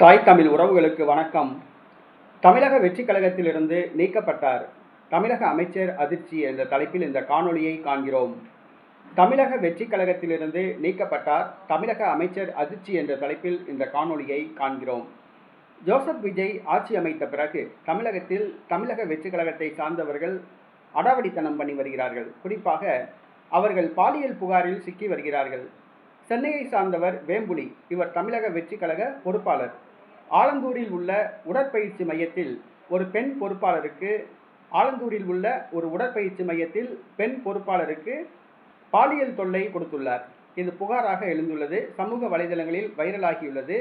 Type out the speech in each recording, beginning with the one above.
தாய் தமிழ் உறவுகளுக்கு வணக்கம். தமிழக வெற்றிக் கழகத்திலிருந்து நீக்கப்பட்டார் தமிழக அமைச்சர் அதிர்ச்சி என்ற தலைப்பில் இந்த காணொளியை காண்கிறோம். தமிழக வெற்றிக் கழகத்திலிருந்து நீக்கப்பட்டார் தமிழக அமைச்சர் அதிர்ச்சி என்ற தலைப்பில் இந்த காணொளியை காண்கிறோம். ஜோசப் விஜய் ஆட்சி அமைத்த பிறகு தமிழகத்தில் தமிழக வெற்றிக் கழகத்தை சார்ந்தவர்கள் அடாவடித்தனம் பண்ணி வருகிறார்கள். குறிப்பாக அவர்கள் பாலியல் புகாரில் சிக்கி வருகிறார்கள். சென்னையை சார்ந்தவர் வேம்புலி. இவர் தமிழக வெற்றிக் கழக பொறுப்பாளர். ஆலந்தூரில் உள்ள உடற்பயிற்சி மையத்தில் ஒரு பெண் பொறுப்பாளருக்கு பாலியல் தொல்லை கொடுத்துள்ளார். இது புகாராக எழுந்துள்ளது. சமூக வலைதளங்களில் வைரலாகியுள்ளது.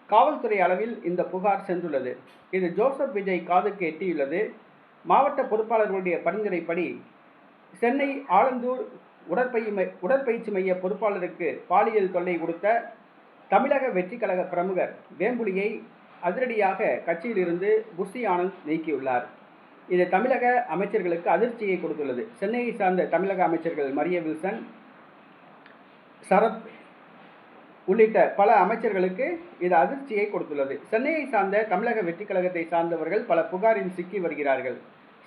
காவல்துறை அளவில் இந்த புகார் சென்றுள்ளது. இது ஜோசப் விஜய் காதுக்கு எட்டியுள்ளது. மாவட்ட பொறுப்பாளர்களுடைய பரிந்துரைப்படி சென்னை ஆலந்தூர் உடற்பயிற்சி மைய பொறுப்பாளருக்கு பாலியல் தொல்லை கொடுத்த தமிழக வெற்றிக் கழக பிரமுகர் வேம்புலியை அதிரடியாக கட்சியிலிருந்து புஷி ஆனந்த் நீக்கியுள்ளார். இது தமிழக அமைச்சர்களுக்கு அதிர்ச்சியை கொடுத்துள்ளது. சென்னையை சார்ந்த தமிழக அமைச்சர்கள் மரிய வில்சன், சரத் உள்ளிட்ட பல அமைச்சர்களுக்கு இது அதிர்ச்சியை கொடுத்துள்ளது. சென்னையை சார்ந்த தமிழக வெற்றிக் கழகத்தை சார்ந்தவர்கள் பல புகாரில் சிக்கி வருகிறார்கள்.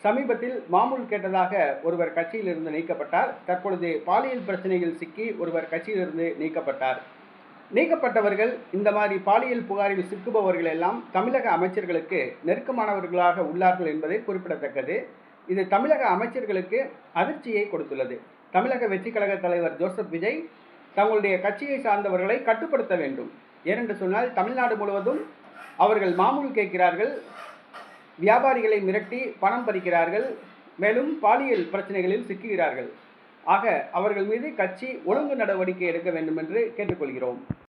சமீபத்தில் மாமூல் கேட்டதாக ஒருவர் கட்சியிலிருந்து நீக்கப்பட்டார். தற்பொழுது பாலியல் பிரச்சனையில் சிக்கி ஒருவர் கட்சியிலிருந்து நீக்கப்பட்டார். நீக்கப்பட்டவர்கள் இந்த மாதிரி பாலியல் புகாரில் சிக்குபவர்கள் எல்லாம் தமிழக அமைச்சர்களுக்கு நெருக்கமானவர்களாக உள்ளார்கள் என்பது குறிப்பிடத்தக்கது. இது தமிழக அமைச்சர்களுக்கு அதிர்ச்சியை கொடுத்துள்ளது. தமிழக வெற்றிக் கழக தலைவர் ஜோசப் விஜய் தங்களுடைய கட்சியை சார்ந்தவர்களை கட்டுப்படுத்த வேண்டும். ஏனென்று சொன்னால் தமிழ்நாடு முழுவதும் அவர்கள் மாமூல் கேட்கிறார்கள், வியாபாரிகளை மிரட்டி பணம் பறிக்கிறார்கள், மேலும் பாலியல் பிரச்சனைகளில் சிக்குகிறார்கள். ஆக அவர்கள் மீது கட்சி ஒழுங்கு நடவடிக்கை எடுக்க வேண்டும் என்று கேட்டுக்கொள்கிறோம்.